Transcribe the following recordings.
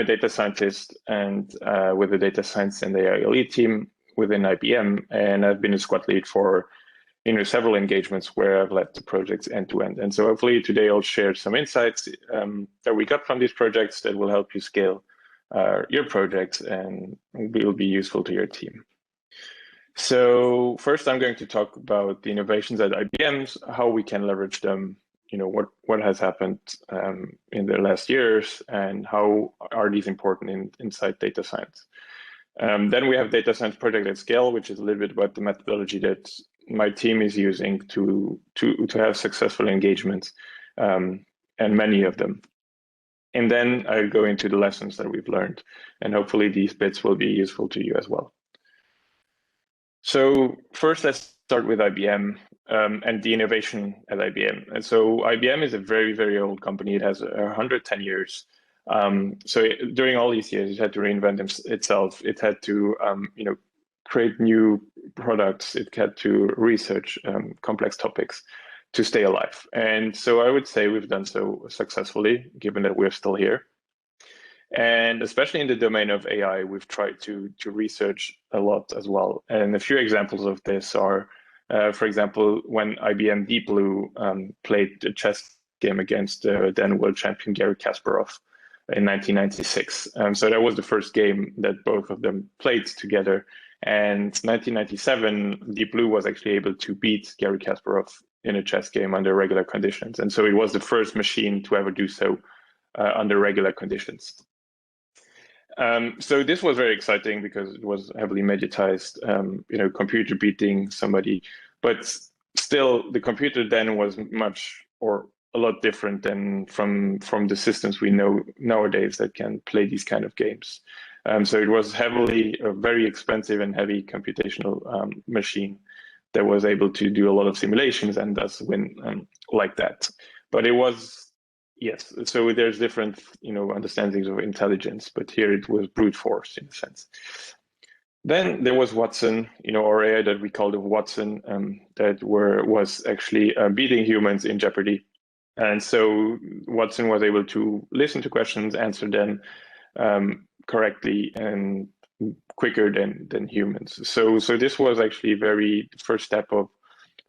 data scientist and with the data science and the AI lead team within IBM, and I've been a squad lead for several engagements where I've led the projects end to end. And so hopefully today I'll share some insights that we got from these projects that will help you scale your projects and will be useful to your team. So first, I'm going to talk about the innovations at IBM, how we can leverage them, what has happened in the last years, and how are these important inside data science. Then we have data science project at scale, which is a little bit about the methodology that my team is using to have successful engagements, and many of them. And then I'll go into the lessons that we've learned, and hopefully these bits will be useful to you as well. So first, let's start with IBM and the innovation at IBM. And so IBM is a very, very old company. It has 110 years. So during all these years, it had to reinvent itself. It had to, create new products. It had to research complex topics to stay alive. And so I would say we've done so successfully, given that we're still here. And especially in the domain of AI, we've tried to research a lot as well. And a few examples of this are, for example, when IBM Deep Blue played a chess game against then world champion Garry Kasparov in 1996. So that was the first game that both of them played together. And 1997, Deep Blue was actually able to beat Garry Kasparov in a chess game under regular conditions. And so it was the first machine to ever do so under regular conditions. So this was very exciting because it was heavily mediatized, computer beating somebody, but still the computer then was a lot different than from the systems we know nowadays that can play these kind of games. So it was a very expensive and heavy computational machine that was able to do a lot of simulations and thus win like that. But it was, yes, so there's different, understandings of intelligence, but here it was brute force in a sense. Then there was Watson, or AI that we called Watson, that was actually beating humans in Jeopardy. And so Watson was able to listen to questions, answer them correctly and quicker than humans. So this was actually the first step of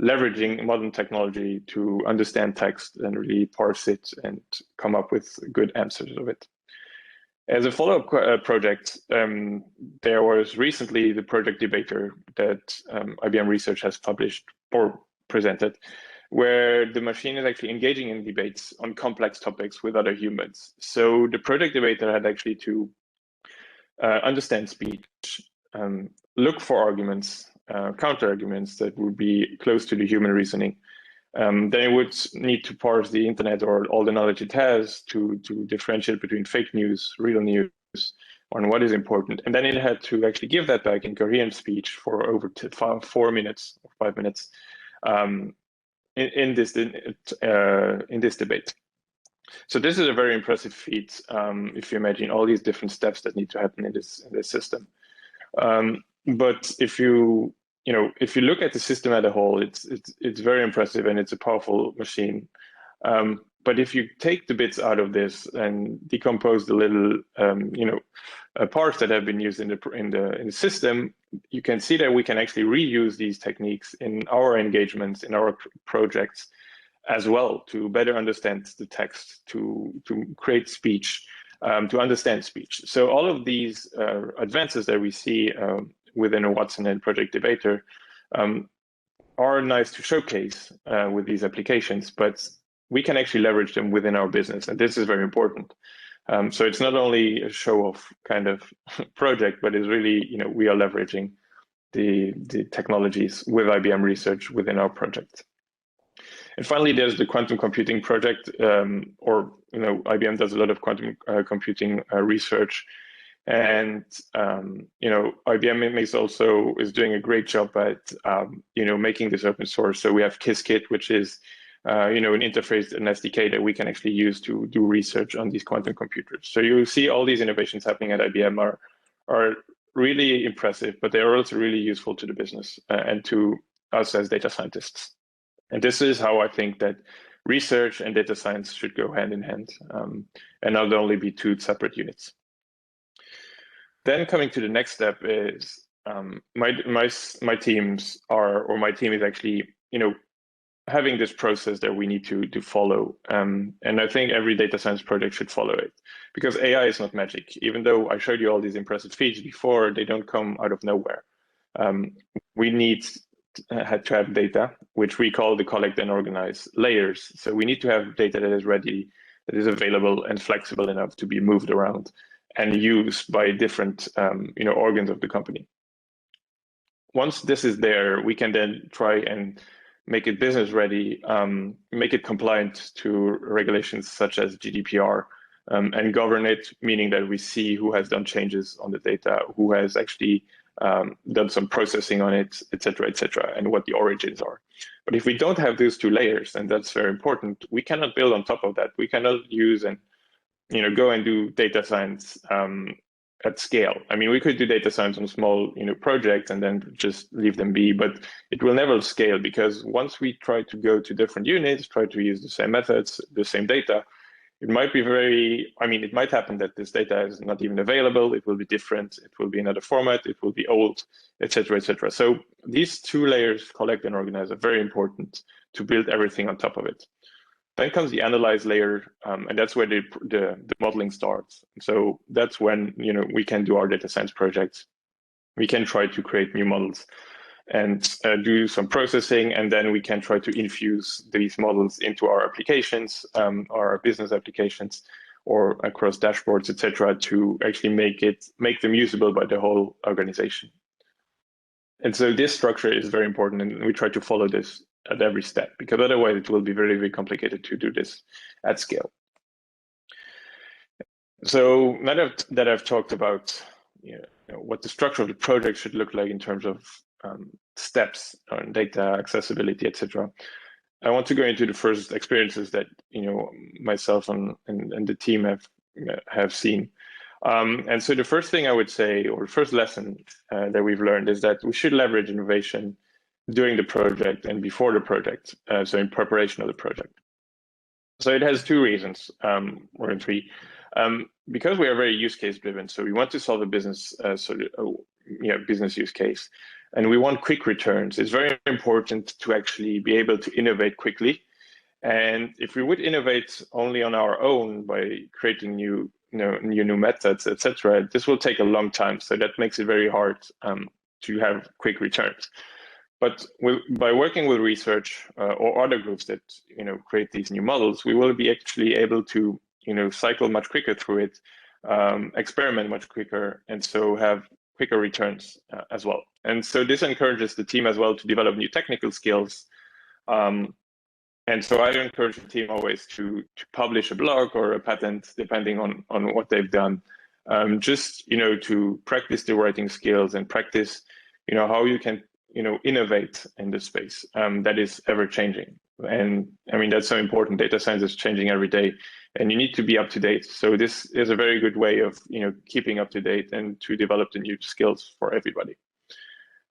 leveraging modern technology to understand text and really parse it and come up with good answers of it. As a follow-up project, there was recently the project debater that IBM Research has published or presented, where the machine is actually engaging in debates on complex topics with other humans. So the project debater had actually to understand speech, look for arguments, counter arguments that would be close to the human reasoning. Then it would need to parse the internet or all the knowledge it has to differentiate between fake news, real news, on what is important. And then it had to actually give that back in coherent speech for over 4 minutes or 5 minutes in this debate. So this is a very impressive feat if you imagine all these different steps that need to happen in this system. But if you look at the system as a whole, it's very impressive and it's a powerful machine. But if you take the bits out of this and decompose the little parts that have been used in the system, you can see that we can actually reuse these techniques in our engagements, in our projects as well, to better understand the text, to create speech, to understand speech. So all of these advances that we see within a Watson and Project Debater are nice to showcase with these applications, but we can actually leverage them within our business, and this is very important. So it's not only a show-off kind of project, but it's really, we are leveraging the technologies with IBM Research within our project. And finally, there's the quantum computing project, IBM does a lot of quantum computing research. And, IBM is doing a great job at, making this open source. So we have Qiskit, which is, an interface, an SDK that we can actually use to do research on these quantum computers. So you see all these innovations happening at IBM are really impressive, but they're also really useful to the business and to us as data scientists. And this is how I think that research and data science should go hand in hand and not only be two separate units. Then coming to the next step is my teams are, or my team is actually, having this process that we need to follow. And I think every data science project should follow it, because AI is not magic. Even though I showed you all these impressive feats before, they don't come out of nowhere. We need to have data, which we call the collect and organize layers. So we need to have data that is ready, that is available and flexible enough to be moved around and used by different organs of the company. Once this is there, we can then try and make it business ready, make it compliant to regulations such as GDPR, and govern it, meaning that we see who has done changes on the data, who has actually done some processing on it, et cetera, and what the origins are. But if we don't have those two layers, and that's very important, we cannot build on top of that. We cannot use and go and do data science at scale. I mean, we could do data science on small projects and then just leave them be, but it will never scale, because once we try to go to different units, try to use the same methods, the same data, it might be it might happen that this data is not even available. It will be different. It will be another format. It will be old, et cetera, et cetera. So these two layers, collect and organize, are very important to build everything on top of it. Then comes the analyze layer, and that's where the modeling starts. So that's when we can do our data science projects. We can try to create new models and do some processing, and then we can try to infuse these models into our applications, our business applications, or across dashboards, etc., to actually make them usable by the whole organization. And so this structure is very important, and we try to follow this at every step, because otherwise it will be very, very complicated to do this at scale. So now that I've talked about what the structure of the project should look like in terms of steps on data accessibility, etc., I want to go into the first experiences that myself and the team have seen. And so the first thing I would say, or the first lesson that we've learned, is that we should leverage innovation during the project and before the project, so in preparation of the project. So it has two reasons, or three. Because we are very use case driven, so we want to solve a business business use case, and we want quick returns. It's very important to actually be able to innovate quickly. And if we would innovate only on our own by creating new methods, etc., this will take a long time. So that makes it very hard to have quick returns. But by working with research or other groups that create these new models, we will be actually able to cycle much quicker through it, experiment much quicker, and so have quicker returns as well. And so this encourages the team as well to develop new technical skills. And so I encourage the team always to publish a blog or a patent, depending on what they've done, just to practice the writing skills and practice how you can innovate in this space that is ever changing. And I mean, that's so important. Data science is changing every day, and you need to be up to date. So this is a very good way of keeping up to date and to develop the new skills for everybody.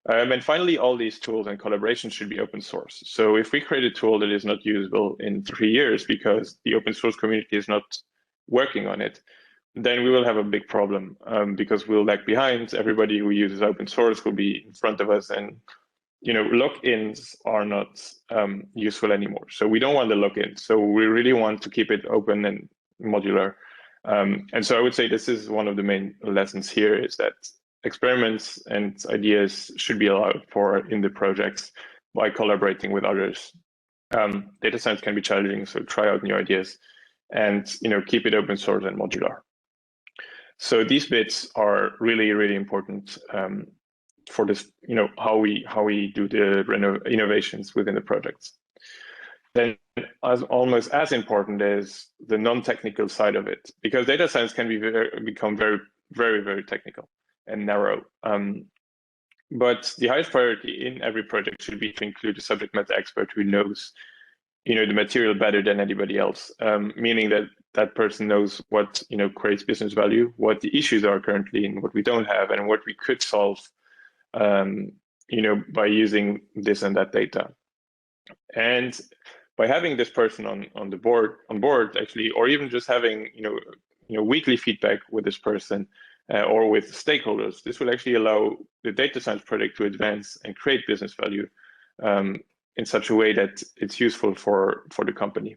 And finally, all these tools and collaborations should be open source. So if we create a tool that is not usable in 3 years because the open source community is not working on it, then we will have a big problem because we'll lag behind. Everybody who uses open source will be in front of us, and lock-ins are not useful anymore. So we don't want the lock-in. So we really want to keep it open and modular. And so I would say this is one of the main lessons here, is that experiments and ideas should be allowed for in the projects by collaborating with others. Data science can be challenging, so try out new ideas and keep it open source and modular. So these bits are really, really important for this, how we do the innovations within the projects. Then almost as important is the non-technical side of it, because data science can become very, very, very technical and narrow. But the highest priority in every project should be to include a subject matter expert who knows the material better than anybody else, meaning that that person knows what creates business value, what the issues are currently, and what we don't have, and what we could solve by using this and that data. And by having this person on board actually, or even just having weekly feedback with this person, or with stakeholders. This will actually allow the data science project to advance and create business value in such a way that it's useful for the company.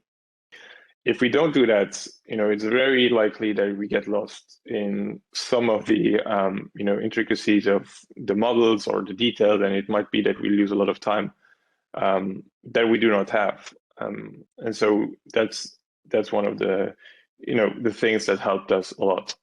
If we don't do that, it's very likely that we get lost in some of the intricacies of the models or the details, and it might be that we lose a lot of time that we do not have. And so that's one of the the things that helped us a lot.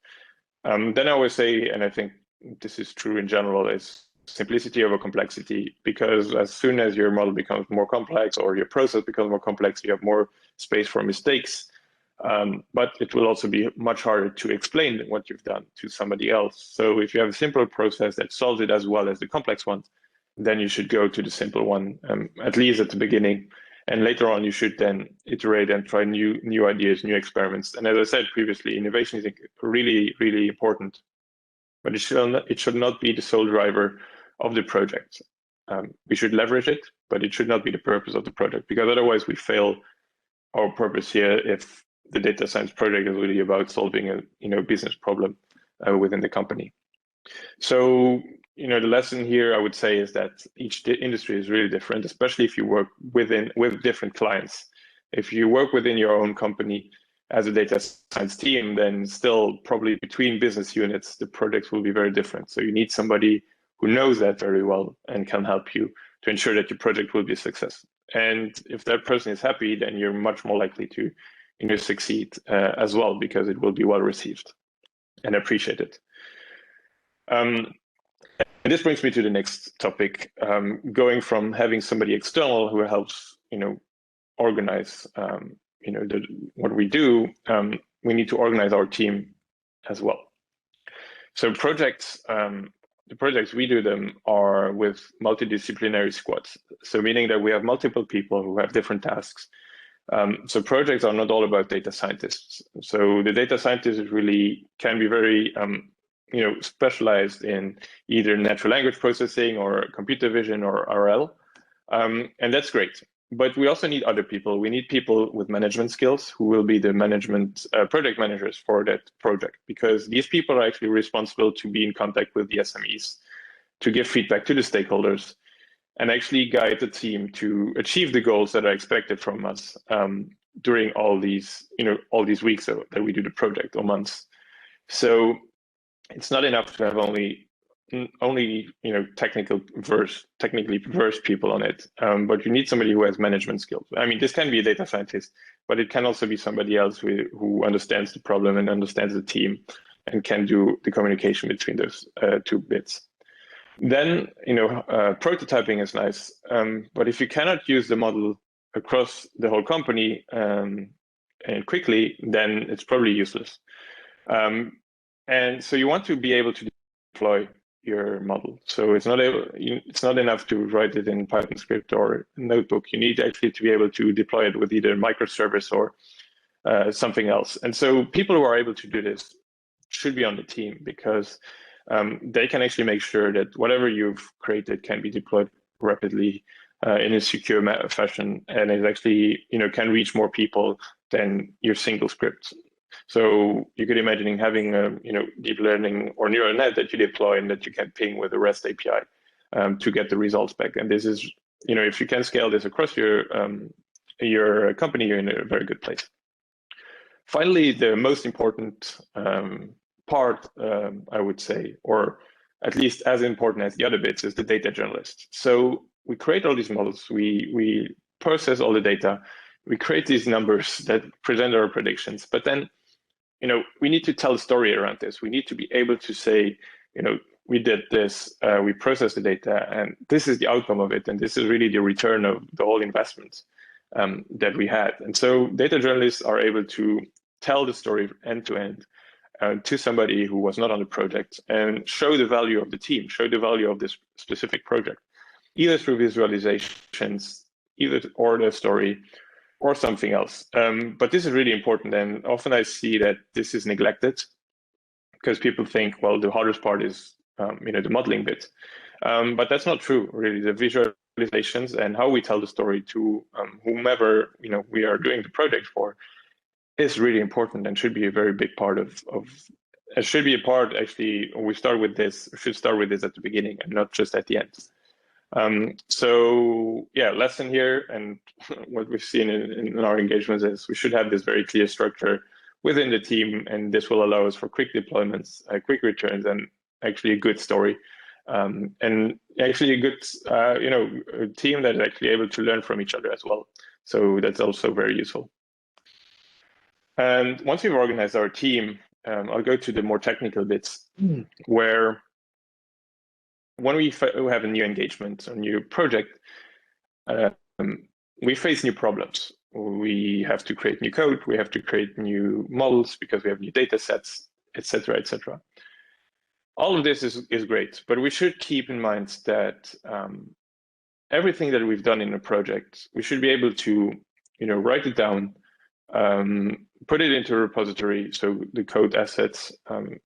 Then I would say, and I think this is true in general, is simplicity over complexity, because as soon as your model becomes more complex or your process becomes more complex, you have more space for mistakes. But it will also be much harder to explain what you've done to somebody else. So if you have a simple process that solves it as well as the complex one, then you should go to the simple one, at least at the beginning. And later on, you should then iterate and try new ideas, new experiments. And as I said previously, innovation is really, really important, but it should not be the sole driver of the project. We should leverage it, but it should not be the purpose of the project, because otherwise we fail our purpose here if the data science project is really about solving a business problem within the company. So the lesson here, I would say, is that each industry is really different, especially if you work with different clients. If you work within your own company as a data science team, then still probably between business units, the projects will be very different. So you need somebody who knows that very well and can help you to ensure that your project will be a success. And if that person is happy, then you're much more likely to succeed as well, because it will be well received and appreciated. And this brings me to the next topic, going from having somebody external who helps, organize, what we do, we need to organize our team as well. So projects, the projects we do them are with multidisciplinary squads. So meaning that we have multiple people who have different tasks. So projects are not all about data scientists. So the data scientist really can be very, specialized in either natural language processing or computer vision or RL. And that's great. But we also need other people. We need people with management skills who will be the management project managers for that project, because these people are actually responsible to be in contact with the SMEs, to give feedback to the stakeholders, and actually guide the team to achieve the goals that are expected from us during all these weeks that we do the project, or months. So it's not enough to have only technically versed people on it, but you need somebody who has management skills. I mean, this can be a data scientist, but it can also be somebody else who understands the problem and understands the team and can do the communication between those two bits. Then, prototyping is nice, but if you cannot use the model across the whole company and quickly, then it's probably useless. And so you want to be able to deploy your model. So it's not enough to write it in Python script or notebook. You need actually to be able to deploy it with either a microservice or something else. And so people who are able to do this should be on the team, because they can actually make sure that whatever you've created can be deployed rapidly in a secure fashion, and it actually can reach more people than your single script. So you could imagine having a deep learning or neural net that you deploy and that you can ping with a REST API to get the results back. And this is, if you can scale this across your company, you're in a very good place. Finally, the most important part, I would say, or at least as important as the other bits, is the data journalist. So we create all these models, we process all the data, we create these numbers that present our predictions, but then we need to tell a story around this. We need to be able to say, we did this, we processed the data, and this is the outcome of it, and this is really the return of the whole investment that we had. And so data journalists are able to tell the story end to end to somebody who was not on the project and show the value of the team, show the value of this specific project, either through visualizations, or the story, or something else. But this is really important, and often I see that this is neglected because people think, well, the hardest part is the modeling bit. But that's not true, really. The visualizations and how we tell the story to whomever we are doing the project for is really important and should be a very big part of it should be a part, actually, we should start with this at the beginning and not just at the end. So yeah, lesson here, and what we've seen in our engagements is we should have this very clear structure within the team, and this will allow us for quick deployments, quick returns, and actually a good story. And actually a good, a team that is actually able to learn from each other as well. So that's also very useful. And once we've organized our team, I'll go to the more technical bits, where when we have a new engagement, a new project, we face new problems. We have to create new code, we have to create new models because we have new data sets, etc., etc. All of this is great, but we should keep in mind that everything that we've done in a project, we should be able to, write it down, put it into a repository, so the code assets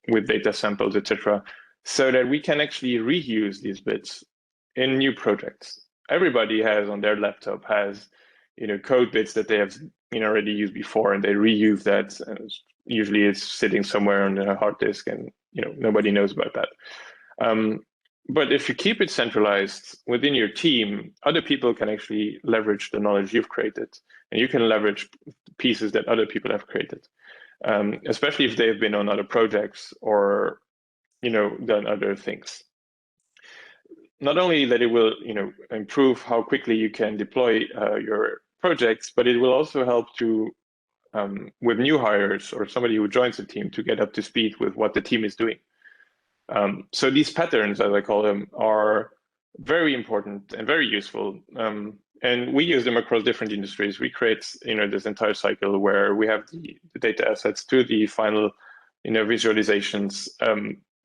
with data samples, etc., so that we can actually reuse these bits in new projects. Everybody has on their laptop has, code bits that they have already used before, and they reuse that. And usually it's sitting somewhere on a hard disk, and nobody knows about that. But if you keep it centralized within your team, other people can actually leverage the knowledge you've created, and you can leverage pieces that other people have created, especially if they've been on other projects or done other things. Not only that it will improve how quickly you can deploy your projects, but it will also help to with new hires or somebody who joins the team to get up to speed with what the team is doing. So these patterns, as I call them, are very important and very useful. And we use them across different industries. We create this entire cycle where we have the data assets to the final visualizations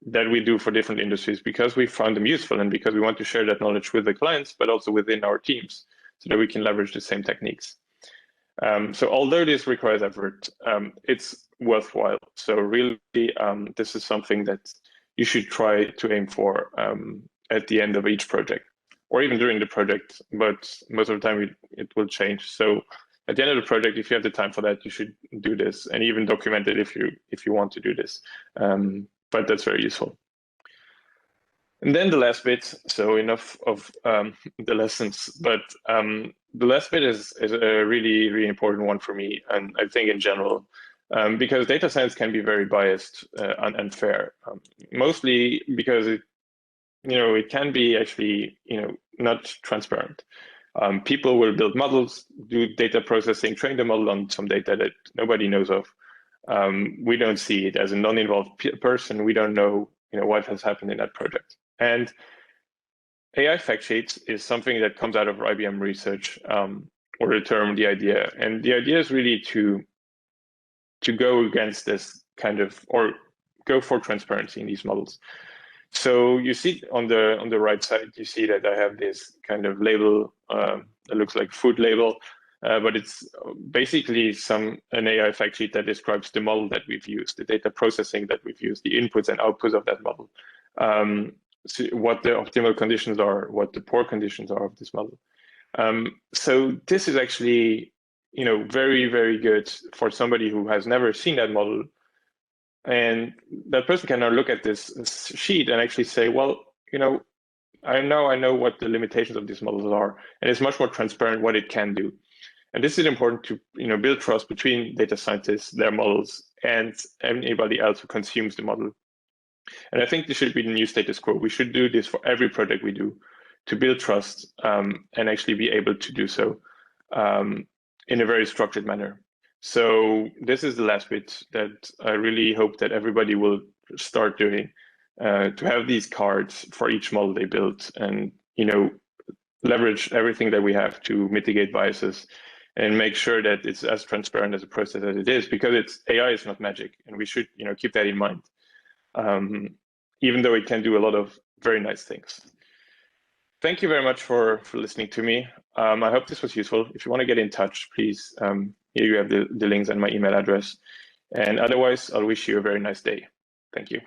that we do for different industries, because we found them useful and because we want to share that knowledge with the clients, but also within our teams so that we can leverage the same techniques. So although this requires effort, it's worthwhile. So really, this is something that you should try to aim for at the end of each project, or even during the project, but most of the time it will change. So at the end of the project, if you have the time for that, you should do this, and even document it if you want to do this. But that's very useful. And then the last bit, so enough of the lessons, but the last bit is a really, really important one for me, and I think in general, because data science can be very biased and unfair, mostly because it can be actually not transparent. People will build models, do data processing, train the model on some data that nobody knows of. We don't see it as a non-involved person. We don't know what has happened in that project. And AI fact sheets is something that comes out of IBM Research, or the term, the idea. And the idea is really to go against this kind of, or go for transparency in these models. So you see on the right side, you see that I have this kind of label that looks like food label, but it's basically an AI fact sheet that describes the model that we've used, the data processing that we've used, the inputs and outputs of that model. So what the optimal conditions are, what the poor conditions are of this model. So this is actually, very, very good for somebody who has never seen that model. And that person can now look at this sheet and actually say, well, I know what the limitations of these models are, and it's much more transparent what it can do. And this is important to build trust between data scientists, their models, and anybody else who consumes the model. And I think this should be the new status quo. We should do this for every project we do to build trust and actually be able to do so in a very structured manner. So this is the last bit that I really hope that everybody will start doing, to have these cards for each model they build, and leverage everything that we have to mitigate biases and make sure that it's as transparent as a process as it is, because AI is not magic, and we should keep that in mind. Even though it can do a lot of very nice things. Thank you very much for listening to me. I hope this was useful. If you want to get in touch, please, here you have the links and my email address. And otherwise, I'll wish you a very nice day. Thank you.